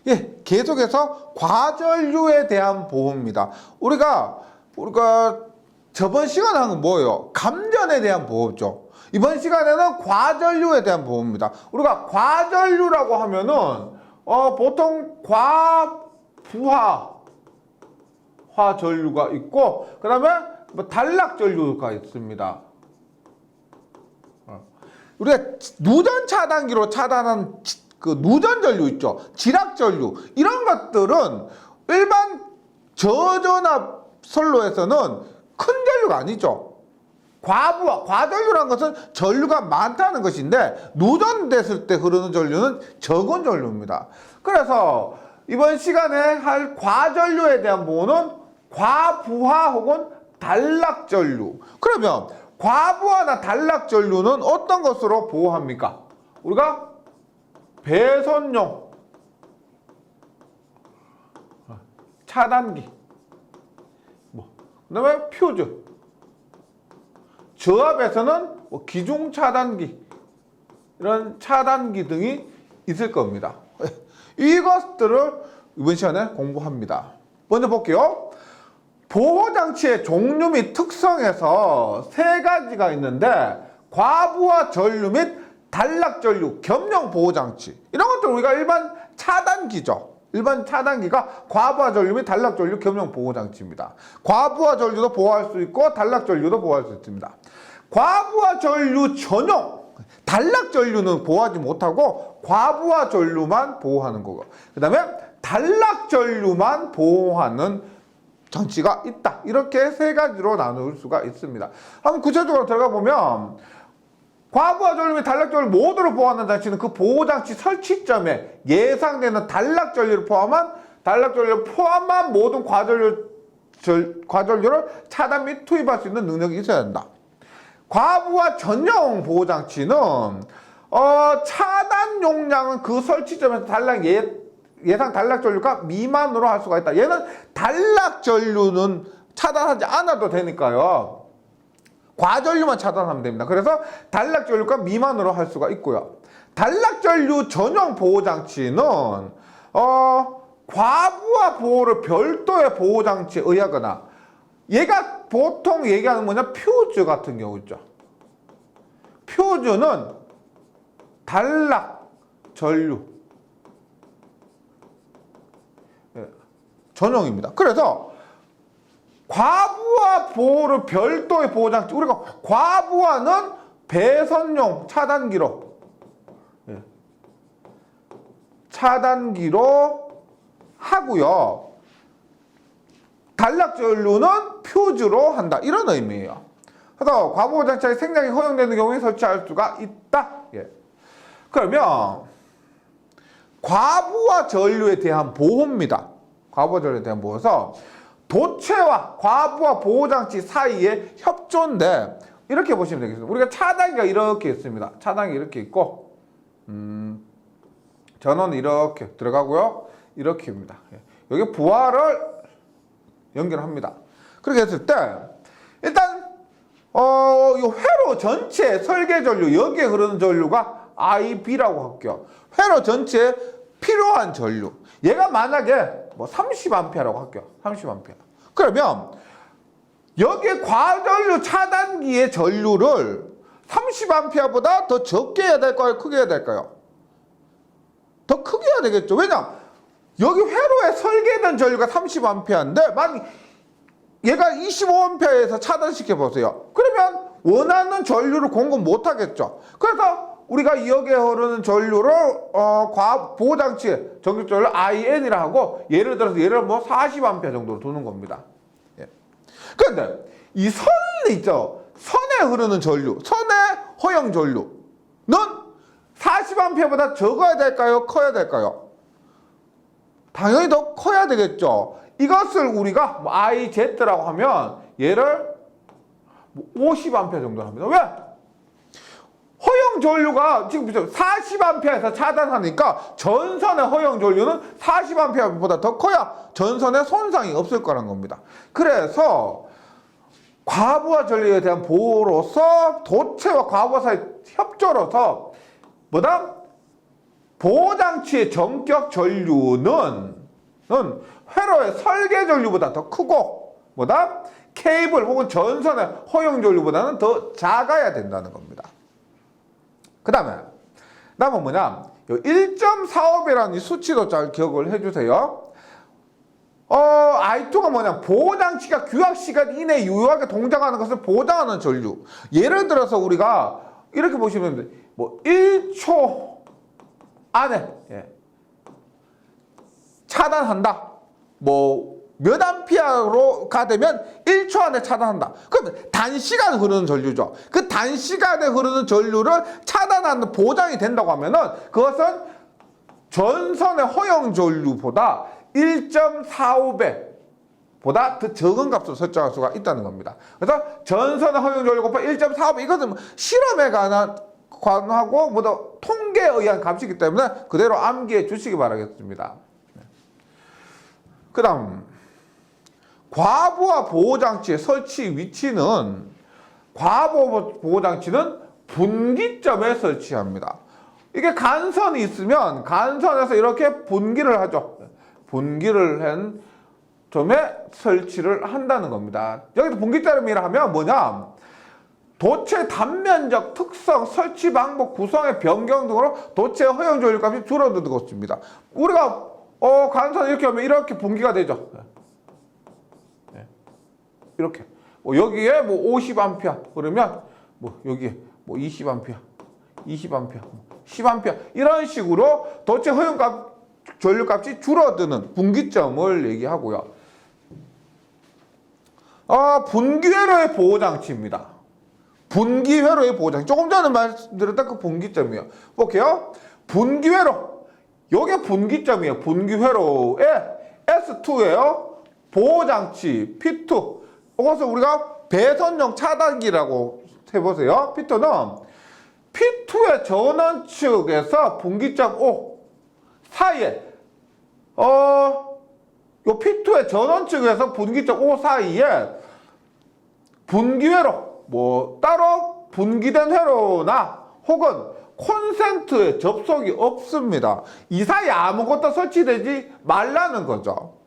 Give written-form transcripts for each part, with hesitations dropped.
예, 계속해서 과전류에 대한 보호입니다. 우리가 저번 시간에 한 건 뭐예요? 감전에 대한 보호죠. 이번 시간에는 과전류에 대한 보호입니다. 우리가 과전류라고 하면은 보통 과부하전류가 있고, 그 다음에 뭐 단락전류가 있습니다. 우리가 누전 차단기로 차단한 그 누전전류 있죠. 지락전류. 이런 것들은 일반 저전압 선로에서는 큰 전류가 아니죠. 과전류라는 것은 전류가 많다는 것인데, 누전됐을 때 흐르는 전류는 적은 전류입니다. 그래서 이번 시간에 할 과전류에 대한 보호는 과부하 혹은 단락전류. 그러면 과부하나 단락전류는 어떤 것으로 보호합니까? 우리가 배선용 차단기, 그 다음에 퓨즈, 저압에서는 기중 차단기, 이런 차단기 등이 있을 겁니다. 이것들을 이번 시간에 공부합니다. 먼저 볼게요. 보호장치의 종류 및 특성에서 세 가지가 있는데, 과부하 전류 및 단락전류, 겸용 보호장치, 이런 것들 우리가 일반 차단기죠. 일반 차단기가 과부하 전류 및 단락전류 겸용 보호장치입니다. 과부하 전류도 보호할 수 있고 단락전류도 보호할 수 있습니다. 과부하 전류 전용, 단락전류는 보호하지 못하고 과부하 전류만 보호하는 거고, 그 다음에 단락전류만 보호하는 장치가 있다. 이렇게 세 가지로 나눌 수가 있습니다. 한번 구체적으로 들어가 보면, 과부하 전류 및 단락전류 모두를 보호하는 장치는 그 보호장치 설치점에 예상되는 단락전류를 포함한 모든 과전류를 차단 및 투입할 수 있는 능력이 있어야 된다. 과부하 전용 보호장치는 차단 용량은 그 설치점에서 예상 단락전류가 미만으로 할 수가 있다. 얘는 단락전류는 차단하지 않아도 되니까요. 과전류만 차단하면 됩니다. 그래서 단락전류가 미만으로 할 수가 있고요. 단락전류 전용 보호장치는 과부하 보호를 별도의 보호장치에 의하거나, 얘가 보통 얘기하는 뭐냐, 퓨즈 같은 경우 있죠. 퓨즈는 단락전류 전용입니다. 그래서 과부하 보호를 별도의 보호장치, 우리가 과부하는 배선용 차단기로 하고요. 단락전류는 퓨즈로 한다. 이런 의미예요. 그래서 과부하 장치가 생략이 허용되는 경우에 설치할 수가 있다. 예. 그러면 과부하 전류에 대한 보호입니다. 과부하 전류에 대한 보호에서 도체와 과부하 보호장치 사이의 협조인데, 이렇게 보시면 되겠습니다. 우리가 차단기가 이렇게 있습니다. 차단기 이렇게 있고, 전원은 이렇게 들어가고요. 이렇게입니다. 여기 부하를 연결합니다. 그렇게 했을 때, 일단 이 회로 전체 설계 전류, 여기에 흐르는 전류가 IB라고 할게요. 회로 전체에 필요한 전류. 얘가 만약에 뭐 30A라고 할게요. 30A. 그러면 여기에 과전류 차단기의 전류를 30A보다 더 적게 해야 될까요? 크게 해야 될까요? 더 크게 해야 되겠죠. 왜냐? 여기 회로에 설계된 전류가 30A인데 만약 얘가 25A에서 차단시켜 보세요. 그러면 원하는 전류를 공급 못 하겠죠. 그래서 우리가 여기에 흐르는 전류를 보호장치에 정규전류 IN이라 하고, 예를 들어서 얘를 뭐 40A 정도로 두는 겁니다. 예. 그런데 이 선 있죠. 선에 흐르는 전류, 선의 허용 전류는 40A보다 적어야 될까요? 커야 될까요? 당연히 더 커야 되겠죠. 이것을 우리가 뭐 IZ라고 하면 얘를 50A 정도 합니다. 왜? 허용 전류가 지금 40A에서 차단하니까 전선의 허용 전류는 40A보다 더 커야 전선에 손상이 없을 거란 겁니다. 그래서 과부하 전류에 대한 보호로서 도체와 과부하 사이 협조로서 뭐다? 보호장치의 전격 전류는 회로의 설계 전류보다 더 크고 뭐다? 케이블 혹은 전선의 허용 전류보다는 더 작아야 된다는 겁니다. 그 다음에 뭐냐? 1.45배라는 이 수치도 잘 기억을 해주세요. I2가 뭐냐? 보호장치가 규약시간 이내 유효하게 동작하는 것을 보장하는 전류. 예를 들어서 우리가 이렇게 보시면 돼. 뭐 1초 안에 차단한다. 뭐 몇 암피어로가 되면 1초 안에 차단한다. 그럼 단시간 흐르는 전류죠. 그 단시간에 흐르는 전류를 차단하는 보장이 된다고 하면은 그것은 전선의 허용 전류보다 1.45배보다 더 적은 값으로 설정할 수가 있다는 겁니다. 그래서 전선의 허용 전류 곱하기 1.45배 이것은 뭐 실험에 관하고 뭐 통계에 의한 값이기 때문에 그대로 암기해 주시기 바라겠습니다. 그 다음 과부하 보호장치의 설치 위치는 과부하 보호장치는 분기점에 설치합니다. 이게 간선이 있으면 간선에서 이렇게 분기를 하죠. 분기를 한 점에 설치를 한다는 겁니다. 여기서 분기점이라 하면 뭐냐? 도체 단면적 특성, 설치 방법, 구성의 변경 등으로 도체 허용 전류값이 줄어드는 것입니다. 우리가 간선 이렇게 하면 이렇게 분기가 되죠. 이렇게 여기에 뭐 50A 그러면 뭐 여기에 뭐 20A, 20A, 10A 이런 식으로 도체 허용값 전류값이 줄어드는 분기점을 얘기하고요. 분기회로의 보호장치입니다. 분기회로의 보호장치. 조금 전에 말씀드렸던 그 분기점이에요. 볼게요. 분기회로. 요게 분기점이에요. 분기회로의 S2예요. 보호장치 P2. 이것을 우리가 배선용 차단기라고 해보세요. P2는 P2의 전원측에서 분기점 O 사이에 요 P2의 전원측에서 분기점 O 사이에 분기회로 뭐 따로 분기된 회로나 혹은 콘센트에 접속이 없습니다. 이 사이에 아무것도 설치되지 말라는 거죠.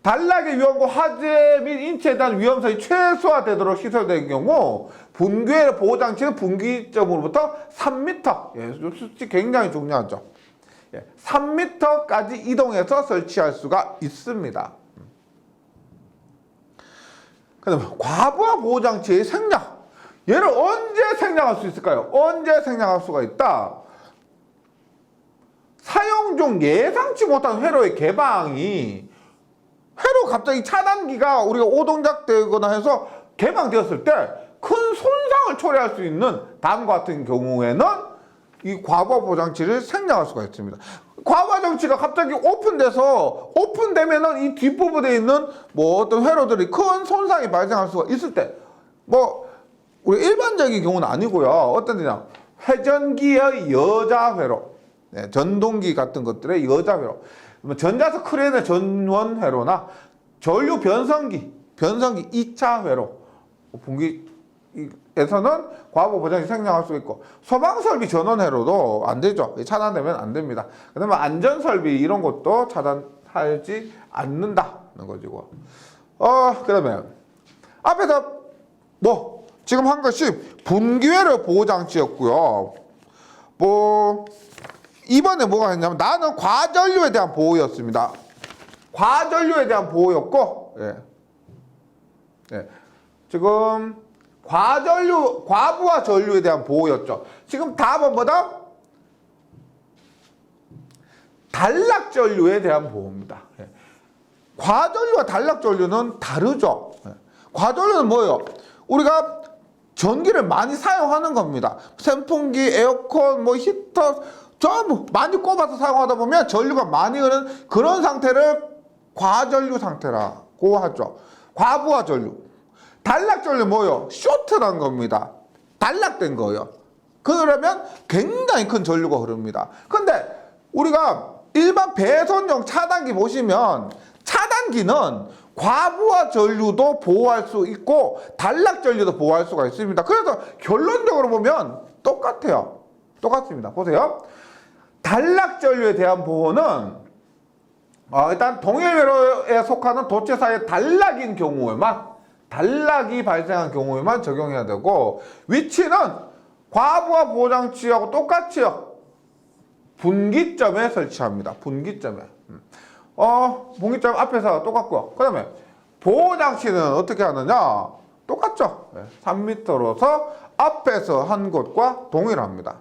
단락의 위험과 화재 및 인체에 대한 위험성이 최소화되도록 시설된 경우 분기회로 보호장치는 분기점으로부터 3m, 이 수치 굉장히 중요하죠. 3m까지 이동해서 설치할 수가 있습니다. 그 다음에 과부하 보호장치의 생략. 얘를 언제 생략할 수 있을까요? 언제 생략할 수가 있다? 사용 중 예상치 못한 회로의 개방이 회로 갑자기 차단기가 우리가 오동작되거나 해서 개방되었을 때 큰 손상을 초래할 수 있는 다음과 같은 경우에는 이 과부하 보호장치를 생략할 수가 있습니다. 과부하 장치가 갑자기 오픈되면은 이 뒷부분에 있는 뭐 어떤 회로들이 큰 손상이 발생할 수가 있을 때, 뭐 우리 일반적인 경우는 아니고요. 어떤 데냐? 회전기의 여자 회로, 전동기 같은 것들의 여자 회로, 전자석 크레인의 전원 회로나 전류 변성기 2차 회로 분기에서는 과부하 보장이 생략할 수 있고, 소방설비 전원 회로도 안 되죠. 차단되면 안 됩니다. 그다음에 안전설비 이런 것도 차단하지 않는다는 거죠. 그다음에 앞에서 뭐 지금 한 것이 분기회로 보호장치였고요. 뭐 이번에 뭐가 있냐면 나는 과전류에 대한 보호였습니다. 과전류에 대한 보호였고, 지금 과부하 전류에 대한 보호였죠. 지금 답은 뭐다? 단락 전류에 대한 보호입니다. 과전류와 단락 전류는 다르죠. 과전류는 뭐예요? 우리가 전기를 많이 사용하는 겁니다. 선풍기, 에어컨, 뭐 히터 전부 많이 꼽아서 사용하다 보면 전류가 많이 흐르는 그런 상태를 과전류 상태라고 하죠. 과부하 전류. 단락 전류 뭐예요? 쇼트란 겁니다. 단락된 거예요. 그러면 굉장히 큰 전류가 흐릅니다. 근데 우리가 일반 배선용 차단기 보시면 차단기는 과부하 전류도 보호할 수 있고 단락 전류도 보호할 수가 있습니다. 그래서 결론적으로 보면 똑같아요. 똑같습니다. 보세요. 단락전류에 대한 보호는 일단 동일회로에 속하는 도체 사이의 단락인 경우에만, 단락이 발생한 경우에만 적용해야 되고, 위치는 과부하 보호장치하고 똑같이요, 분기점에 설치합니다. 분기점에. 분기점 앞에서 똑같고요. 그 다음에 보호장치는 어떻게 하느냐? 똑같죠. 3m로서 앞에서 한 곳과 동일합니다.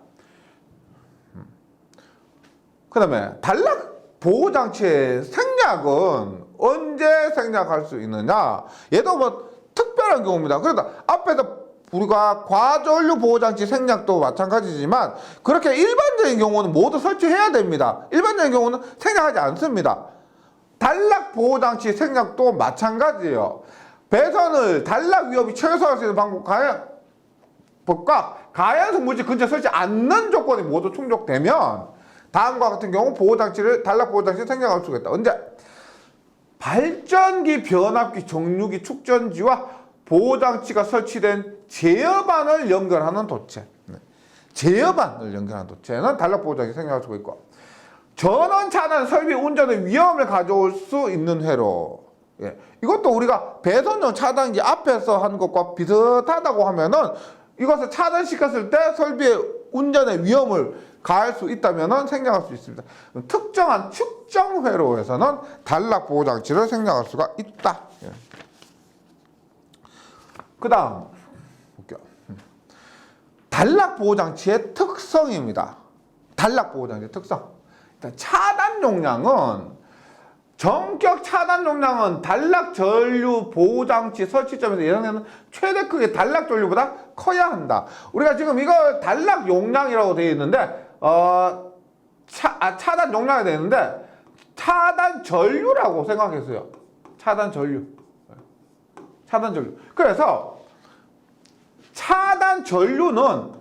그 다음에 단락 보호장치의 생략은 언제 생략할 수 있느냐? 얘도 뭐 특별한 경우입니다. 그러다 앞에서 우리가 과전류 보호장치 생략도 마찬가지지만 그렇게 일반적인 경우는 모두 설치해야 됩니다. 일반적인 경우는 생략하지 않습니다. 단락 보호장치 생략도 마찬가지예요. 배선을 단락 위협이 최소화할 수 있는 방법과 가연성 물질 근처에 설치 않는 조건이 모두 충족되면 다음과 같은 경우 단락 보호장치를 생략할 수가 있다. 언제? 발전기, 변압기, 정류기, 축전지와 보호장치가 설치된 제어반을 연결하는 도체. 제어반을 연결하는 도체는 단락 보호장치 생략할 수가 있고, 전원 차단, 설비 운전의 위험을 가져올 수 있는 회로. 이것도 우리가 배선용 차단기 앞에서 한 것과 비슷하다고 하면은 이것을 차단시켰을 때 설비의 운전의 위험을 가할 수 있다면 생략할 수 있습니다. 특정한 측정 회로에서는 단락 보호장치를 생략할 수가 있다. 그 다음 볼게요. 단락 보호장치의 특성입니다. 단락 보호장치의 특성. 일단 차단 용량은, 전격 차단 용량은 단락 전류 보호장치 설치점에서 예상되는 최대 크기의 단락 전류보다 커야 한다. 우리가 지금 이거 단락 용량이라고 되어 있는데 차단 용량이 되어 있는데 차단 전류라고 생각했어요. 차단 전류. 차단 전류. 그래서 차단 전류는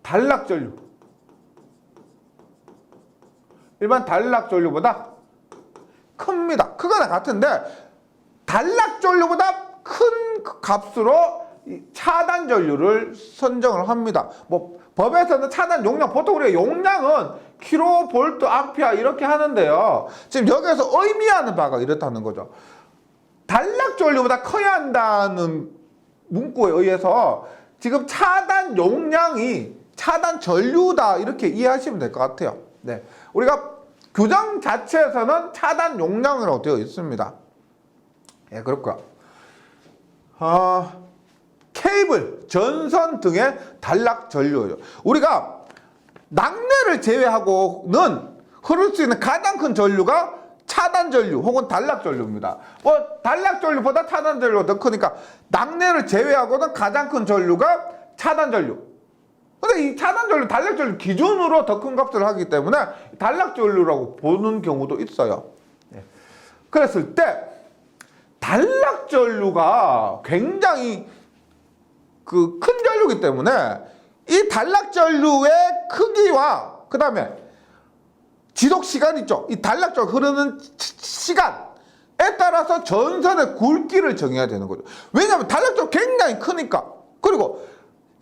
단락 전류, 일반 단락 전류보다 큽니다. 크거나 같은데 단락 전류보다 큰 값으로 차단 전류를 선정을 합니다. 뭐 법에서는 차단 용량, 보통 우리가 용량은 킬로볼트, 암페어 이렇게 하는데요. 지금 여기서 의미하는 바가 이렇다는 거죠. 단락 전류보다 커야 한다는 문구에 의해서 지금 차단 용량이 차단 전류다 이렇게 이해하시면 될 것 같아요. 네, 우리가 규정 자체에서는 차단 용량이라고 되어 있습니다. 예, 그렇고요. 케이블, 전선 등의 단락 전류예요. 우리가 낙뢰를 제외하고는 흐를 수 있는 가장 큰 전류가 차단 전류 혹은 단락 전류입니다. 단락 전류보다 차단 전류가 더 크니까 낙뢰를 제외하고는 가장 큰 전류가 차단 전류. 근데 이 차단 전류, 단락 전류 기준으로 더 큰 값을 하기 때문에 단락 전류라고 보는 경우도 있어요. 그랬을 때 단락 전류가 굉장히 큰 전류이기 때문에 이 단락 전류의 크기와 그 다음에 지속 시간 있죠. 이 단락 전류 흐르는 시간에 따라서 전선의 굵기를 정해야 되는 거죠. 왜냐하면 단락 전류 굉장히 크니까. 그리고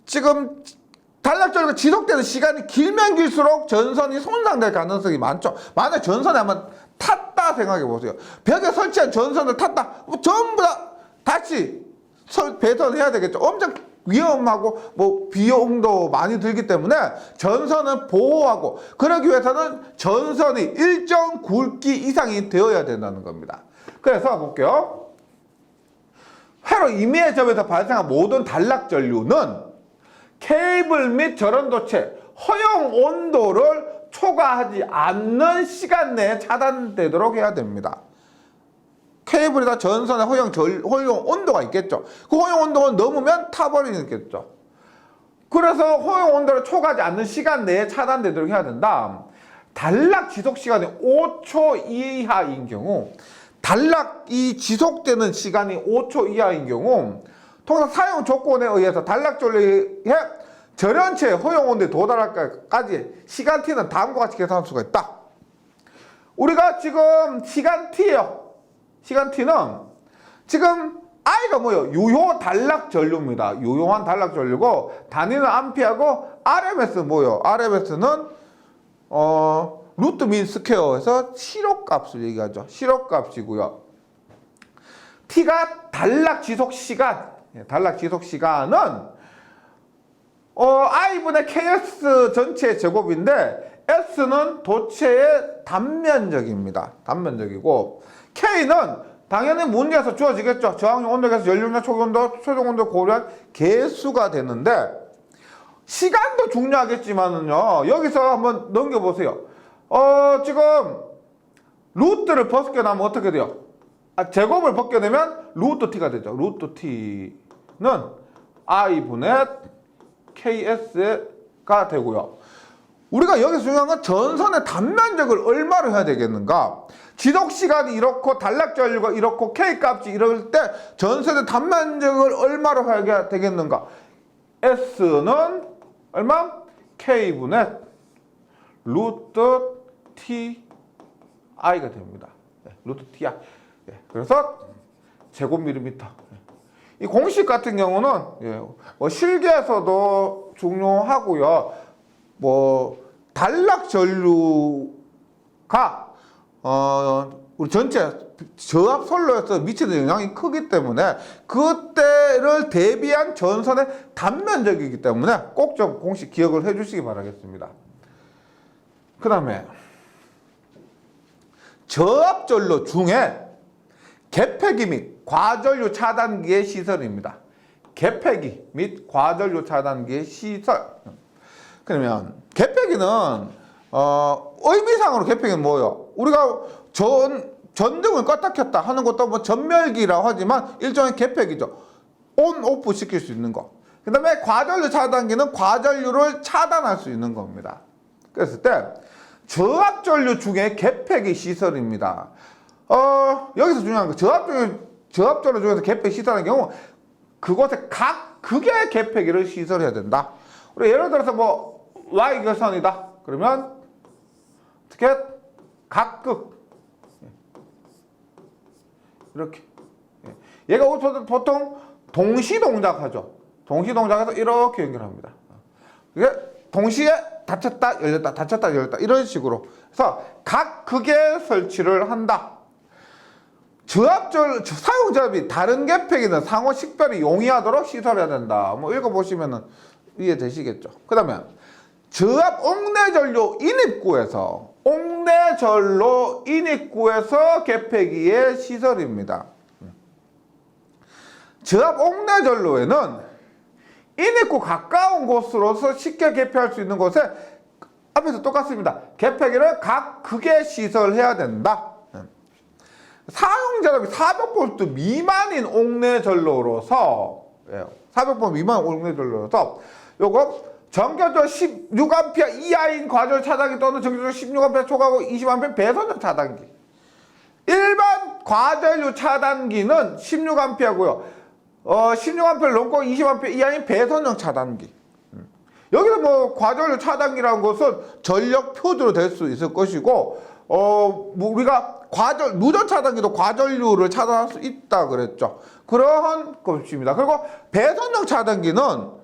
지금 단락 전류가 지속되는 시간이 길면 길수록 전선이 손상될 가능성이 많죠. 만약 전선에 한번 탔다 생각해 보세요. 벽에 설치한 전선을 탔다. 전부 다 다시 배선해야 되겠죠. 엄청 위험하고 비용도 많이 들기 때문에 전선을 보호하고, 그러기 위해서는 전선이 일정 굵기 이상이 되어야 된다는 겁니다. 그래서 볼게요. 회로 임의의 점에서 발생한 모든 단락 전류는 케이블 및 전원도체 허용 온도를 초과하지 않는 시간 내에 차단되도록 해야 됩니다. 케이블이나 전선의 허용 온도가 있겠죠. 그 허용 온도가 넘으면 타버리겠죠. 그래서 허용 온도를 초과하지 않는 시간 내에 차단되도록 해야 된다. 단락 지속 시간이 5초 이하인 경우, 단락이 지속되는 시간이 5초 이하인 경우 통상 사용 조건에 의해서 단락 전류의 절연체 허용 온도에 도달할 때까지 시간 t는 다음과 같이 계산할 수가 있다. 우리가 지금 시간 t예요. 시간 t는 지금 I가 뭐예요? 유효 단락 전류입니다. 유효한 단락 전류고 단위는 암페어고 RMS 뭐예요? RMS는 루트 민 스퀘어에서 시력값을 얘기하죠. 시력값이고요. T가 단락 지속 시간. 단락 지속 시간은 I분의 KS 전체의 제곱인데 S는 도체의 단면적입니다. 단면적이고 K는 당연히 문제에서 주어지겠죠. 저항용 온도계에서 연료나 초기온도, 최종온도 고려한 개수가 되는데 시간도 중요하겠지만은요. 여기서 한번 넘겨보세요. 지금 루트를 벗겨내면 어떻게 돼요? 제곱을 벗겨내면 루트 T가 되죠. 루트 T는 I분의 KS가 되고요. 우리가 여기서 중요한 건 전선의 단면적을 얼마로 해야 되겠는가? 지속시간이 이렇고 단락전류가 이렇고 K값이 이럴 때 전선의 단면적을 얼마로 해야 되겠는가? S는 얼마? K분의 루트 TI가 됩니다. 루트 TI. 그래서 제곱밀리미터. 이 공식 같은 경우는 실계에서도 중요하고요. 단락 전류가 우리 전체 저압 선로에서 미치는 영향이 크기 때문에 그때를 대비한 전선의 단면적이기 때문에 꼭 좀 공식 기억을 해주시기 바라겠습니다. 그 다음에 저압 전로 중에 개폐기 및 과전류 차단기의 시설입니다. 개폐기 및 과전류 차단기의 시설. 그러면 개폐기는 의미상으로 개폐기는 뭐예요? 우리가 전등을 껐다 켰다 하는 것도 뭐 전멸기라고 하지만 일종의 개폐기죠. 온, 오프 시킬 수 있는 거. 그 다음에 과전류 차단기는 과전류를 차단할 수 있는 겁니다. 그랬을 때 저압전류 중에 개폐기 시설입니다. 여기서 중요한 거 저압전류 중에서 개폐기 시설하는 경우 그곳에 각 극의 개폐기를 시설해야 된다. 우리 예를 들어서 Y결선이다. 그러면 어떻게 각극 이렇게 얘가 보통 동시동작하죠. 동시동작해서 이렇게 연결합니다. 이게 동시에 닫혔다 열렸다 닫혔다 열렸다 이런 식으로 해서 각 극에 설치를 한다. 사용저압이 다른 개폐기는 상호 식별이 용이하도록 시설해야 된다. 읽어보시면 이해되시겠죠. 그 다음에 저압 옥내전로 인입구에서 개폐기의 시설입니다. 저압 옥내전로에는 인입구 가까운 곳으로서 쉽게 개폐할 수 있는 곳에 앞에서 똑같습니다. 개폐기를 각 극에 시설해야 된다. 사용저압이 400V 미만인 옥내전로로서 400V 미만 옥내전로로서 요거 전교조 16A 이하인 과전류 차단기 또는 전교조 16A 초과고 20A 배선형 차단기. 일반 과전류 차단기는 16A고요. 16A를 넘고 20A 이하인 배선형 차단기. 여기서 과전류 차단기라는 것은 전력 표주로 될 수 있을 것이고, 우리가 누전 차단기도 과전류를 차단할 수 있다 그랬죠. 그러한 것입니다. 그리고 배선형 차단기는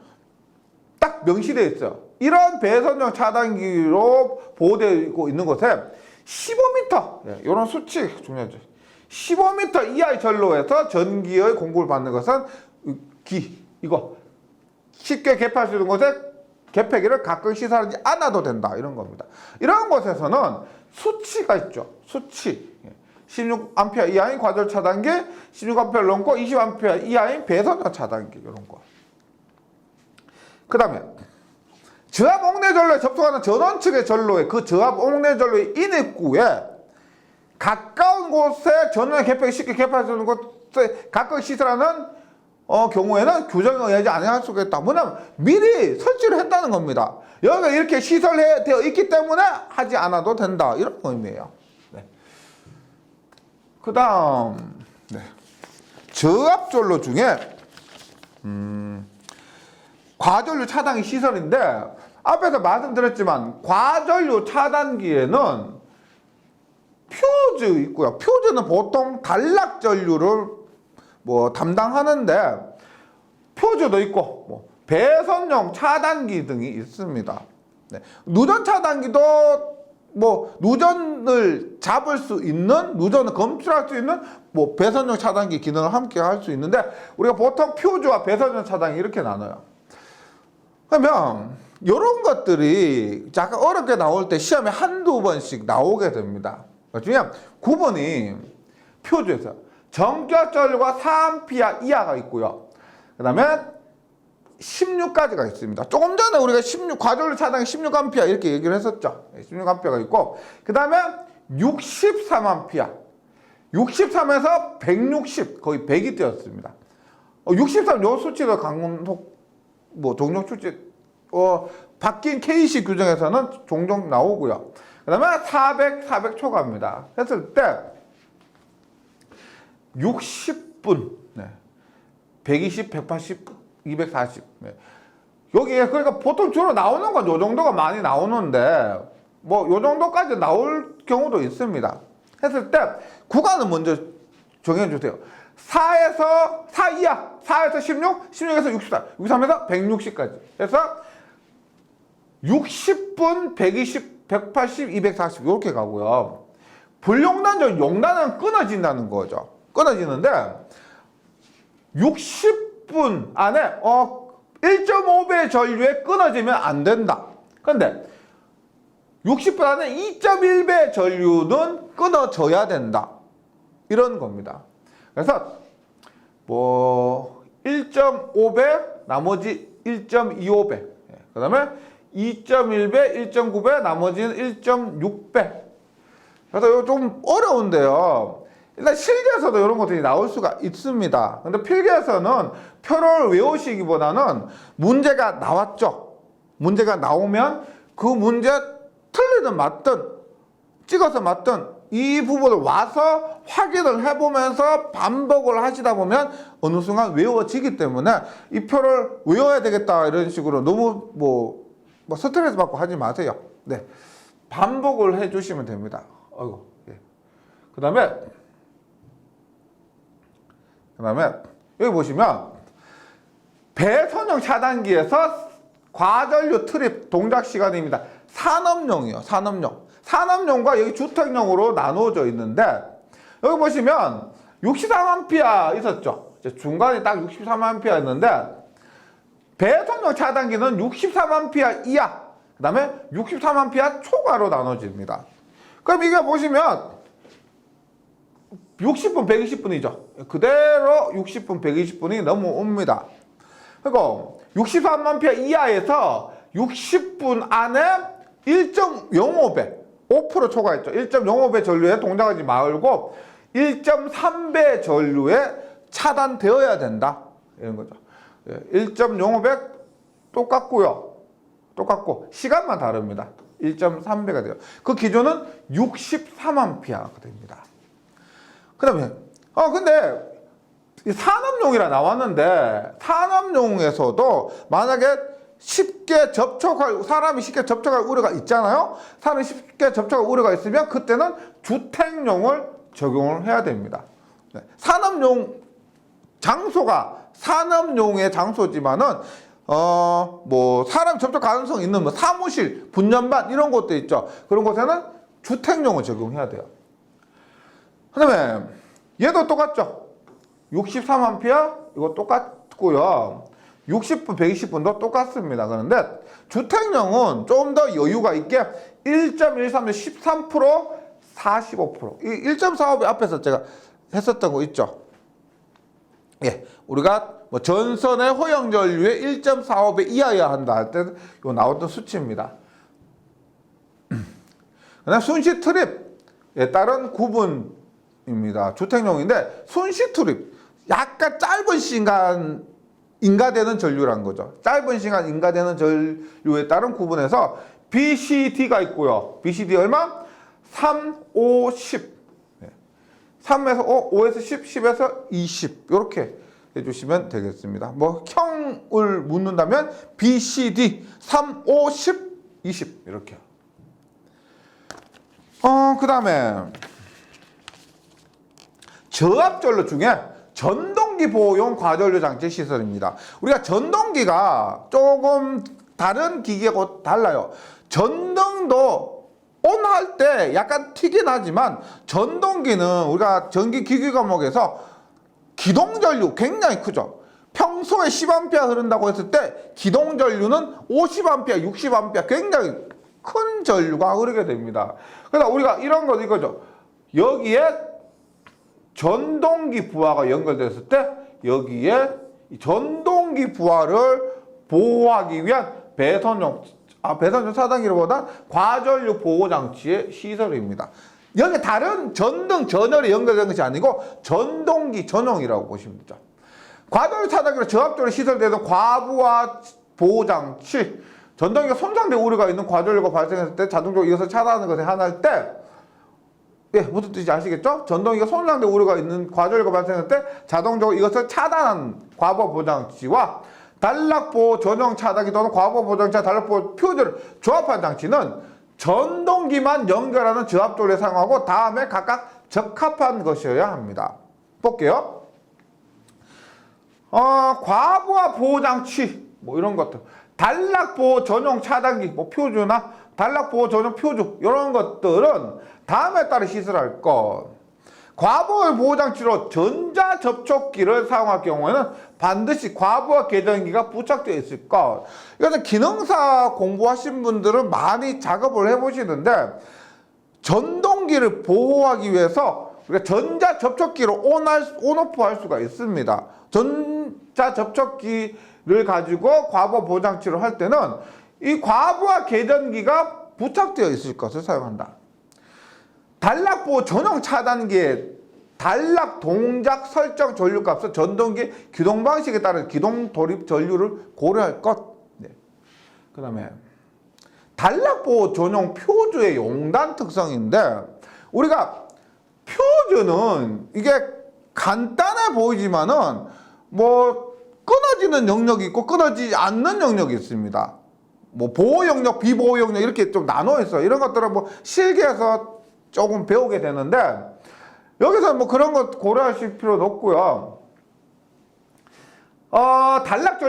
딱 명시되어 있어요. 이런 배선형 차단기로 보호되고 있는 곳에 15m, 이런 수치 중요하죠. 15m 이하의 전로에서 전기의 공급을 받는 것은 이거 쉽게 개폐할 수 있는 곳에 개폐기를 가끔 시설하지 않아도 된다. 이런 겁니다. 이런 곳에서는 수치가 있죠. 수치. 16A 이하인 과전류 차단기, 16A를 넘고 20A 이하인 배선형 차단기 이런 거. 그 다음에 저압 옥내전로에 접속하는 전원 측의 전로에 그 저압 옥내전로의 인입구에 가까운 곳에 전원의 개폐기 쉽게 개폐할 수 있는 곳에 가까이 시설하는 경우에는 규정에 의하지 않을 수가 있다. 뭐냐면 미리 설치를 했다는 겁니다. 여기가 이렇게 시설되어 있기 때문에 하지 않아도 된다. 이런 의미예요. 네. 그 다음 저압전로 중에 과전류 차단기 시설인데 앞에서 말씀드렸지만 과전류 차단기에는 퓨즈 있고요. 퓨즈는 보통 단락전류를 뭐 담당하는데 표주도 있고 뭐 배선용 차단기 등이 있습니다. 네. 누전 차단기도 뭐 누전을 잡을 수 있는, 누전을 검출할 수 있는 뭐 배선용 차단기 기능을 함께 할 수 있는데 우리가 보통 표주와 배선용 차단기 이렇게 나눠요. 그러면 이런 것들이 약간 어렵게 나올 때 시험에 한두 번씩 나오게 됩니다. 중요한 구분이 표주에서 정결전류가 4A 이하가 있고요. 그 다음에 16까지가 있습니다. 조금 전에 우리가 16, 과전류 차단기 16A 이렇게 얘기를 했었죠. 16A가 있고, 그 다음에 63A. 63에서 160, 거의 100이 되었습니다. 63, 요 수치도 강속, 뭐, 종종 수치, 바뀐 KC 규정에서는 종종 나오고요. 그 다음에 400 초과입니다. 했을 때, 60분, 네. 120, 180, 240. 네. 여기에 그러니까 보통 주로 나오는 건 요 정도가 많이 나오는데 뭐 요 정도까지 나올 경우도 있습니다. 했을 때 구간은 먼저 정해 주세요. 4에서 4 이하, 4에서 16, 16에서 64, 63에서 160까지. 그래서 60분, 120, 180, 240 이렇게 가고요. 불용단전 용단은 끊어진다는 거죠. 끊어지는데 60분 안에 1.5배 전류에 끊어지면 안 된다. 그런데 60분 안에 2.1배 전류는 끊어져야 된다. 이런 겁니다. 그래서 뭐 1.5배 나머지 1.25배 그 다음에 2.1배 1.9배 나머지는 1.6배. 그래서 이거 좀 어려운데요. 일단 실기에서도 이런 것들이 나올 수가 있습니다. 근데 필기에서는 표를 외우시기보다는 문제가 나왔죠. 문제가 나오면 그 문제 틀리든 맞든 찍어서 맞든 이 부분을 와서 확인을 해보면서 반복을 하시다 보면 어느 순간 외워지기 때문에 이 표를 외워야 되겠다 이런 식으로 너무 뭐 스트레스 받고 하지 마세요. 네, 반복을 해주시면 됩니다. 아이고, 예. 그 다음에 여기 보시면 배선용 차단기에서 과전류 트립 동작 시간입니다. 산업용이요. 산업용과 여기 주택용으로 나누어져 있는데 여기 보시면 63A 있었죠. 중간에 딱 63A였는데 배선용 차단기는 63A 이하 그 다음에 63A 초과로 나눠집니다. 그럼 이게 보시면 60분, 120분이죠. 그대로 60분, 120분이 넘어옵니다. 그리고 63A 이하에서 60분 안에 1.05배, 5% 초과했죠. 1.05배 전류에 동작하지 말고 1.3배 전류에 차단되어야 된다. 이런 거죠. 1.05배 똑같고요. 똑같고 시간만 다릅니다. 1.3배가 돼요. 그 기준은 63A가 됩니다. 그 다음에 근데 산업용이라 나왔는데 산업용에서도 만약에 사람이 쉽게 접촉할 우려가 있잖아요. 사람이 쉽게 접촉할 우려가 있으면 그때는 주택용을 적용을 해야 됩니다. 네. 산업용 장소가 산업용의 장소지만은 뭐 사람 접촉 가능성 있는 뭐 사무실, 분연반 이런 곳도 있죠. 그런 곳에는 주택용을 적용해야 돼요. 그 다음에 얘도 똑같죠. 63A 이거 똑같고요. 60분, 120분도 똑같습니다. 그런데 주택용은 좀 더 여유가 있게 1.13에 13%, 45%. 이 1.45배 앞에서 제가 했었던 거 있죠. 예, 우리가 뭐 전선의 호형 전류의 1.45배 이하여야 한다 할 때 이거 나왔던 수치입니다. 그다음 순시 트립에 따른 구분입니다. 주택용인데 순시 트립 약간 짧은 시간 인가되는 전류란 거죠. 짧은 시간 인가되는 전류에 따른 구분해서 BCD가 있고요. BCD 얼마? 3, 5, 10. 3에서 5, 5에서 10, 10에서 20 이렇게 해주시면 되겠습니다. 뭐 형을 묻는다면 BCD 3, 5, 10, 20 이렇게. 그 다음에 저압전류 중에 전동기 보호용 과전류 장치 시설입니다. 우리가 전동기가 조금 다른 기계하고 달라요. 전등도 온 할 때 약간 튀긴 하지만 전동기는 우리가 전기 기기 과목에서 기동전류 굉장히 크죠. 평소에 10A 흐른다고 했을 때 기동전류는 50A, 60A 굉장히 큰 전류가 흐르게 됩니다. 그래서 우리가 이런 거 이거죠. 여기에 전동기 부하가 연결됐을 때 여기에 전동기 부하를 보호하기 위한 배선용 차단기보다 과전류 보호장치의 시설입니다. 여기 다른 전등 전열이 연결된 것이 아니고 전동기 전용이라고 보시면 되죠. 과전류 차단기로 저압적으로 시설되는 과부하 보호장치, 전동기가 손상될 우려가 있는 과전류가 발생했을 때 자동적으로 이것을 차단하는 것에 한할 때, 예, 무슨 뜻인지 아시겠죠? 전동기가 손상될 우려가 있는 과전류가 발생했을 때 자동적으로 이것을 차단하는 과부하 보호장치와 단락보호 전용 차단기 또는 과부하 보호장치와 단락보호 퓨즈를 조합한 장치는 전동기만 연결하는 저압조를 사용하고 다음에 각각 적합한 것이어야 합니다. 볼게요. 과부하 보호장치 뭐 이런 것들, 단락보호 전용 차단기 뭐 퓨즈나 단락보호 전용 퓨즈 이런 것들은 다음에 따라 시설할 것. 과부하 보호장치로 전자접촉기를 사용할 경우에는 반드시 과부하 계전기가 부착되어 있을 것. 이것은 기능사 공부하신 분들은 많이 작업을 해보시는데 전동기를 보호하기 위해서 우리가 전자접촉기로 온오프 할 수가 있습니다. 전자접촉기를 가지고 과부하 보호장치를 할 때는 이 과부하 계전기가 부착되어 있을 것을 사용한다. 단락보호 전용 차단기의 단락 동작 설정 전류값은 전동기 기동 방식에 따른 기동 돌입 전류를 고려할 것. 네. 그 다음에 단락보호 전용 퓨즈의 용단 특성인데 우리가 퓨즈는 이게 간단해 보이지만은 뭐 끊어지는 영역이 있고 끊어지지 않는 영역이 있습니다. 뭐 보호 영역, 비보호 영역 이렇게 좀 나눠 있어요. 이런 것들은 뭐 실기에서 조금 배우게 되는데 여기서 뭐 그런 것 고려하실 필요도 없고요. 단락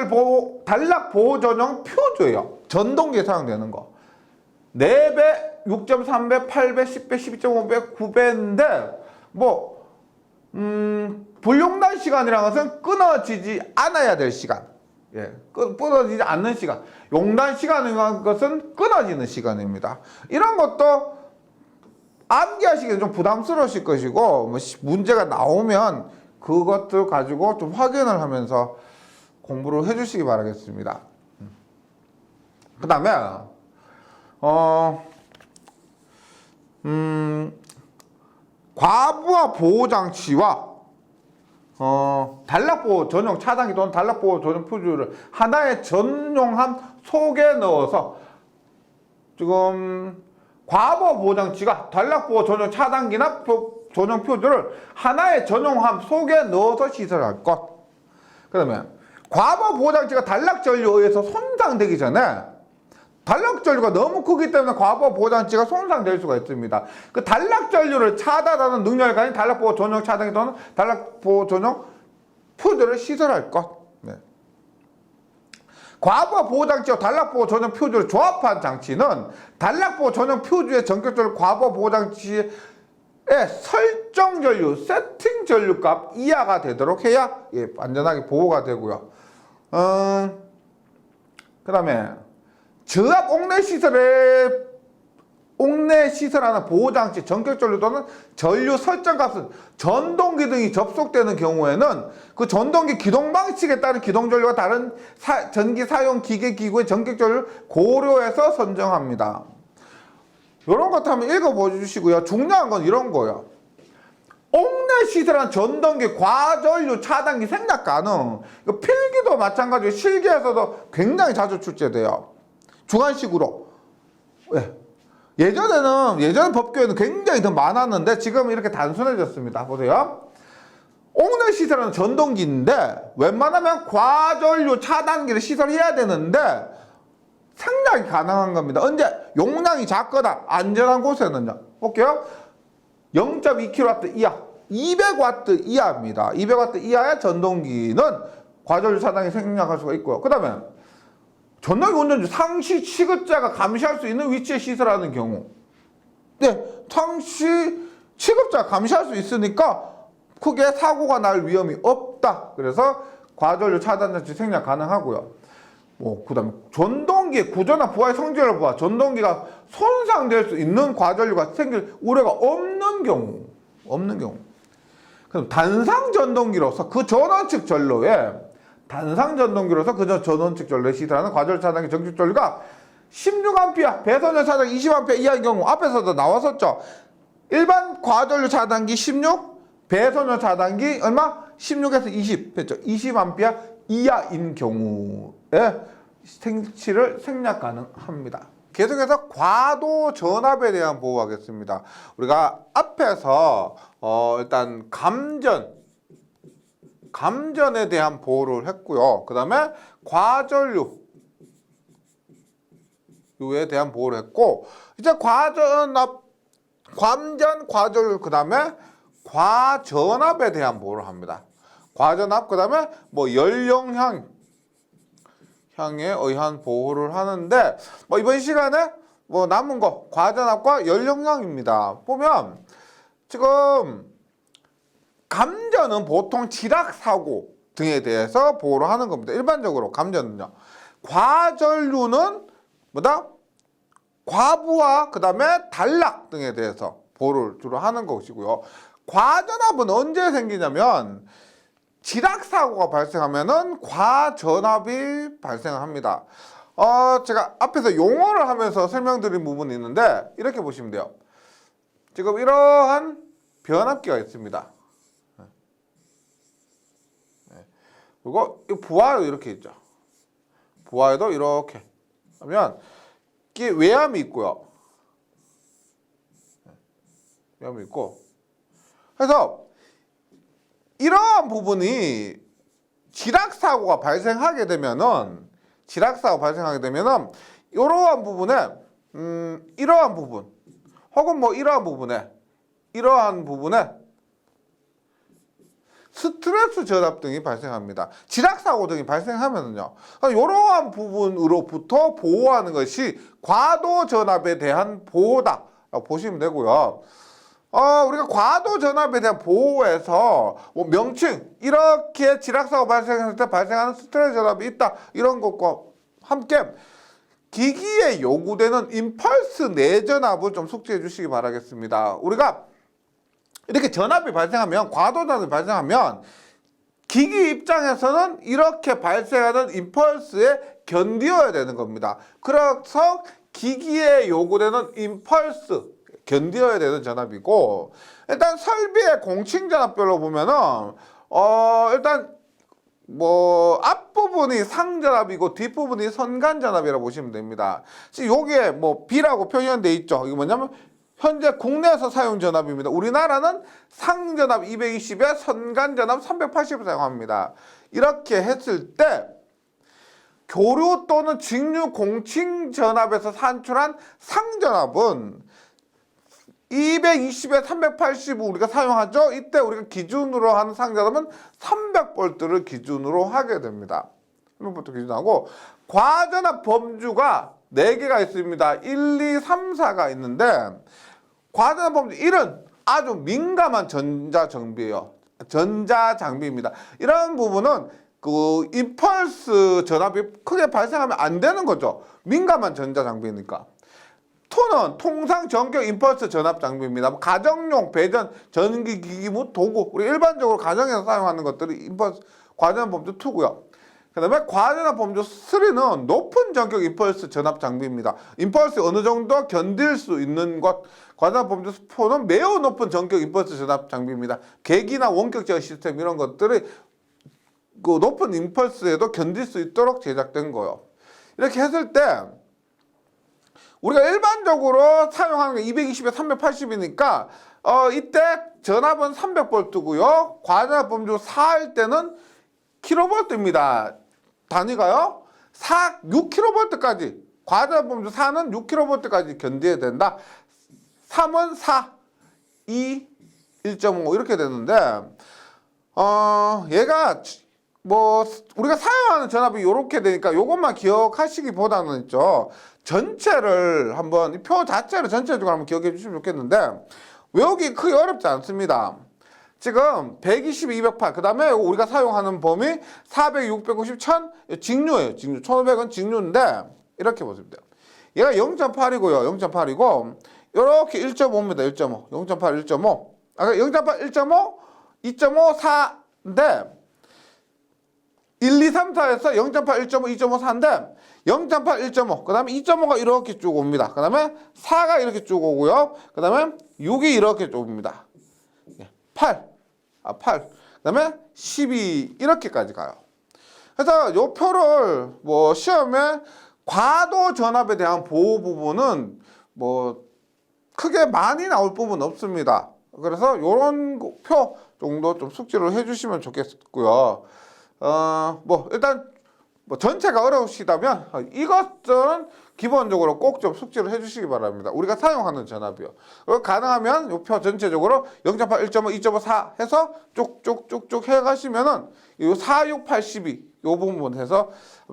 보호 전용 퓨즈예요. 전동기에 사용되는 거. 4배, 6.3배, 8배, 10배, 12.5배, 9배인데 뭐 불용단 시간이라는 것은 끊어지지 않아야 될 시간. 예, 끊어지지 않는 시간. 용단 시간이라는 것은 끊어지는 시간입니다. 이런 것도 암기하시기엔 좀 부담스러우실 것이고 뭐 문제가 나오면 그것들 가지고 좀 확인을 하면서 공부를 해주시기 바라겠습니다. 그 다음에 과부하 보호장치와 단락보호 전용 차단기 또는 단락보호 전용 퓨즈를 하나의 전용함 속에 넣어서 지금 과부하 보호장치가 단락보호 전용 차단기나 전용 퓨즈를 하나의 전용함 속에 넣어서 시설할 것. 그 다음에 과부하 보호장치가 단락전류에 의해서 손상되기 전에 단락전류가 너무 크기 때문에 과부하 보호장치가 손상될 수가 있습니다. 그 단락전류를 차단하는 능력을 가진 단락보호 전용 차단기 또는 단락보호 전용 퓨즈를 시설할 것. 네. 과부하 보호장치와 단락보호 전용 퓨즈를 조합한 장치는 단락보호 전용 퓨즈의 전격적으로 과부하 보호장치의 설정 전류, 세팅 전류값 이하가 되도록 해야 안전하게 보호가 되고요. 그 다음에 저압 옥내 시설하는 보호장치 전격 전류 또는 전류 설정 값은 전동기 등이 접속되는 경우에는 그 전동기 기동 방식에 따른 기동 전류와 다른 전기 사용 기계 기구의 전격 전류를 고려해서 선정합니다. 이런 것도 한번 읽어보시고요. 중요한 건 이런 거예요. 옥내 시설한 전동기 과전류 차단기 생략 가능. 필기도 마찬가지로 실기에서도 굉장히 자주 출제돼요. 주관식으로. 예전 법규에는 굉장히 더 많았는데 지금 이렇게 단순해졌습니다. 보세요. 옥내 시설은 전동기인데 웬만하면 과전류 차단기를 시설해야 되는데 생략이 가능한 겁니다. 언제? 용량이 작거나 안전한 곳에는요. 볼게요. 0.2kW 이하. 200W 이하입니다. 200W 이하의 전동기는 과전류 차단기 생략할 수가 있고요. 그 다음에 전동기 운전중 상시 취급자가 감시할 수 있는 위치에 시설하는 경우, 네, 상시 취급자가 감시할 수 있으니까 크게 사고가 날 위험이 없다. 그래서 과전류 차단 장치 생략 가능하고요. 그 다음에 전동기의 구조나 부하의 성질을 보아 전동기가 손상될 수 있는 과전류가 생길 우려가 없는 경우. 그럼 단상 전동기로서 그 전원측 전로에 시설하는 과전류 차단기 정식 전류가 16A 배선열 차단기 20A 이하인 경우, 앞에서도 나왔었죠. 일반 과전류 차단기 16, 배선열 차단기 얼마? 16에서 20 했죠. 20A 이하인 경우에 생치를 생략 가능합니다. 계속해서 과도 전압에 대한 보호하겠습니다. 우리가 앞에서 일단 감전에 대한 보호를 했고요. 그 다음에 과전류에 대한 보호를 했고, 이제 감전, 과전류, 그 다음에 과전압에 대한 보호를 합니다. 과전압, 그 다음에 연령향에 의한 보호를 하는데, 이번 시간에 남은 거 과전압과 연령향입니다. 보면 지금 감전은 보통 지락사고 등에 대해서 보호를 하는 겁니다. 일반적으로 감전은요. 과전류는 과부하, 그 다음에 단락 등에 대해서 보호를 주로 하는 것이고요. 과전압은 언제 생기냐면 지락사고가 발생하면은 과전압이 발생합니다. 제가 앞에서 용어를 하면서 설명드린 부분이 있는데 이렇게 보시면 돼요. 지금 이러한 변압기가 있습니다. 그리고 이 부하도 이렇게 있죠. 부하에도 이렇게 하면 이게 외암이 있고요. 외암이 있고, 그래서 이러한 부분이 지락사고가 발생하게 되면은 이러한 부분에 이러한 부분 혹은 이러한 부분에 스트레스 전압 등이 발생합니다. 지락사고 등이 발생하면은요, 이러한 부분으로부터 보호하는 것이 과도 전압에 대한 보호다라고 보시면 되고요. 우리가 과도 전압에 대한 보호에서 명칭, 이렇게 지락사고 발생했을 때 발생하는 스트레스 전압이 있다, 이런 것과 함께 기기에 요구되는 임펄스 내전압을 좀 숙지해 주시기 바라겠습니다. 우리가 이렇게 전압이 발생하면, 과도 전압이 발생하면 기기 입장에서는 이렇게 발생하는 임펄스에 견디어야 되는 겁니다. 그래서 기기에 요구되는 임펄스, 견디어야 되는 전압이고, 일단 설비의 공칭 전압별로 보면은 일단 앞부분이 상전압이고 뒷부분이 선간전압이라고 보시면 됩니다. 지금 요게 B라고 표현되어 있죠. 이게 뭐냐면 현재 국내에서 사용 전압입니다. 우리나라는 상전압 220에 선간전압 380을 사용합니다. 이렇게 했을 때 교류 또는 직류 공칭 전압에서 산출한 상전압은 220에 380을 우리가 사용하죠. 이때 우리가 기준으로 하는 상전압은 300V를 기준으로 하게 됩니다. 300V 기준하고, 과전압 범주가 4개가 있습니다. 1, 2, 3, 4가 있는데, 과전압 범주 1은 아주 민감한 전자장비입니다. 이런 부분은 그 임펄스 전압이 크게 발생하면 안 되는 거죠. 민감한 전자장비니까. 2는 통상 전격 임펄스 전압 장비입니다. 가정용 배전 전기기기 및 도구, 우리 일반적으로 가정에서 사용하는 것들이 임펄스 과전압 범주 2고요. 그 다음에 과전압 범주 3는 높은 전격 임펄스 전압 장비입니다. 임펄스 어느 정도 견딜 수 있는 것. 과전압 범주 4는 매우 높은 전격 임펄스 전압 장비입니다. 계기나 원격 제어 시스템 이런 것들이 그 높은 임펄스에도 견딜 수 있도록 제작된 거예요. 이렇게 했을 때 우리가 일반적으로 사용하는 게 220에 380이니까 이때 전압은 300V고요. 과전압 범주 4일 때는 kV입니다. 단위가요. 6kV까지. 과전압 범주 4는 6kV까지 견뎌야 된다. 3은 4, 2, 1.5 이렇게 되는데 얘가 뭐 우리가 사용하는 전압이 이렇게 되니까 요것만 기억하시기보다는 있죠. 전체를 한번 이 표 자체를 전체적으로 한번 기억해 주시면 좋겠는데 외우기 크게 어렵지 않습니다. 지금 120, 208, 그 다음에 우리가 사용하는 범위 400, 650, 1000 직류예요. 직류. 1500은 직류인데 이렇게 보시면 돼요. 얘가 0.8이고요. 0.8이고 이렇게 1.5입니다. 1.5. 0.8, 1.5. 0.8, 1.5, 2.5, 4인데 1, 2, 3, 4에서 0.8, 1.5, 2.5, 4인데 0.8, 1.5, 그 다음에 2.5가 이렇게 쭉 옵니다. 그 다음에 4가 이렇게 쭉 오고요. 그 다음에 6이 이렇게 쭉 옵니다. 8, 그 다음에 12 이렇게까지 가요. 그래서 이 표를 뭐 시험에 과도 전압에 대한 보호 부분은 뭐 크게 많이 나올 부분은 없습니다. 그래서 이런 표 정도 좀 숙지를 해주시면 좋겠고요. 뭐 일단 뭐 전체가 어려우시다면 이것은 기본적으로 꼭 좀 숙지를 해주시기 바랍니다. 우리가 사용하는 전압이요. 가능하면 이 표 전체적으로 0.8, 1.5, 2.5, 4 해서 쭉쭉쭉쭉 해가시면은 이 4, 6, 8, 12 이 부분 해서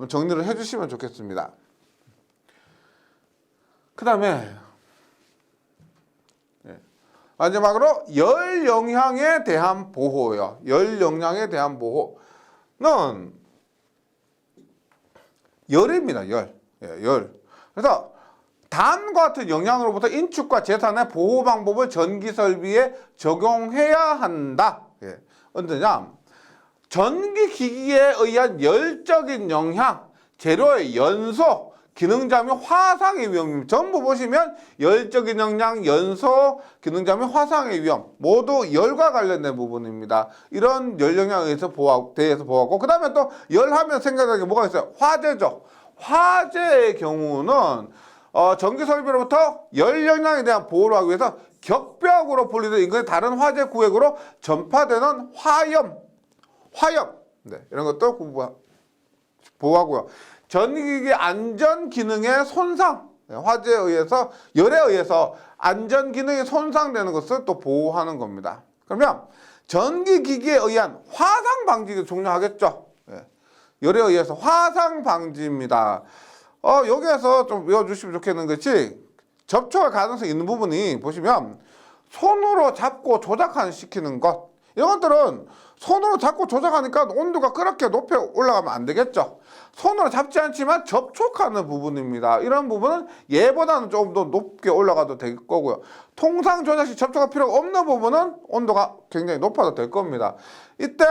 정리를 해주시면 좋겠습니다. 그 다음에 마지막으로 열 영향에 대한 보호요. 열 영향에 대한 보호는 열입니다. 열. 그래서 다음과 같은 영향으로부터 인축과 재산의 보호 방법을 전기 설비에 적용해야 한다. 언제냐? 전기 기기에 의한 열적인 영향, 재료의 연소, 기능자 및 화상의 위험 전부 보시면 열적인 영향, 연소, 기능자 및 화상의 위험 모두 열과 관련된 부분입니다. 이런 열 영향에 대해서 보호하고 그 다음에 또 열하면 생각나는 게 뭐가 있어요? 화재죠. 화재의 경우는 전기 설비로부터 열 영향에 대한 보호를 하기 위해서 격벽으로 분리된 인근의 다른 화재 구획으로 전파되는 화염 이런 것도 보호하고요. 전기기기 안전 기능의 손상, 화재에 의해서 열에 의해서 안전 기능이 손상되는 것을 또 보호하는 겁니다. 그러면 전기기기에 의한 화상 방지가 중요하겠죠. 열에 의해서 화상 방지입니다. 여기에서 좀 외워주시면 좋겠는 것이 접촉할 가능성이 있는 부분이 보시면 손으로 잡고 조작시키는 것 이런 것들은 손으로 잡고 조작하니까 온도가 그렇게 높이 올라가면 안 되겠죠. 손으로 잡지 않지만 접촉하는 부분입니다. 이런 부분은 얘보다는 조금 더 높게 올라가도 될 거고요. 통상 조작 시 접촉할 필요가 없는 부분은 온도가 굉장히 높아도 될 겁니다. 이때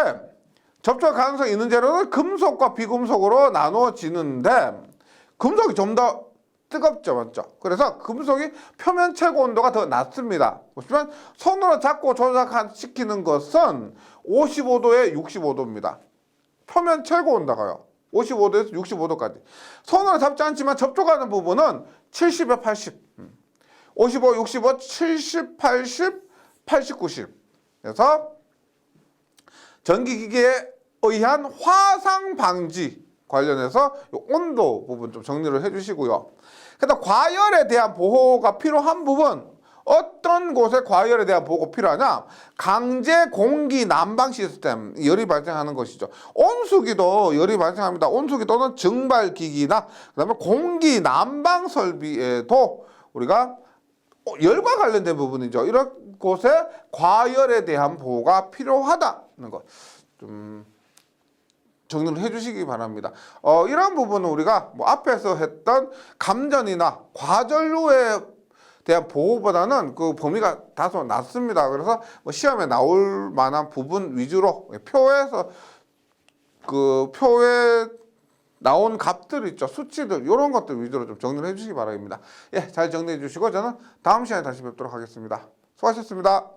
접촉할 가능성이 있는 재료는 금속과 비금속으로 나누어지는데 금속이 좀 더 뜨겁죠, 맞죠? 그래서 금속이 표면 최고 온도가 더 낮습니다. 보시면 손으로 잡고 조작시키는 것은 55도에 65도입니다. 표면 최고 온도가요. 55도에서 65도까지. 손으로 잡지 않지만 접촉하는 부분은 70에 80. 55, 65, 70, 80, 80, 90. 그래서 전기기기에 의한 화상 방지 관련해서 온도 부분 좀 정리를 해주시고요. 그다음 과열에 대한 보호가 필요한 부분 어떤 곳에 과열에 대한 보호가 필요하냐? 강제 공기 난방 시스템 열이 발생하는 것이죠. 온수기도 열이 발생합니다. 온수기 또는 증발기기나 그다음에 공기 난방 설비에도 우리가 열과 관련된 부분이죠. 이런 곳에 과열에 대한 보호가 필요하다는 것 좀 정리를 해주시기 바랍니다. 이런 부분은 우리가 뭐 앞에서 했던 감전이나 과전류에 대한 보호보다는 그 범위가 다소 낮습니다. 그래서 뭐 시험에 나올 만한 부분 위주로 표에서 그 표에 나온 값들 있죠. 수치들 이런 것들 위주로 좀 정리를 해주시기 바랍니다. 예, 잘 정리해 주시고 저는 다음 시간에 다시 뵙도록 하겠습니다. 수고하셨습니다.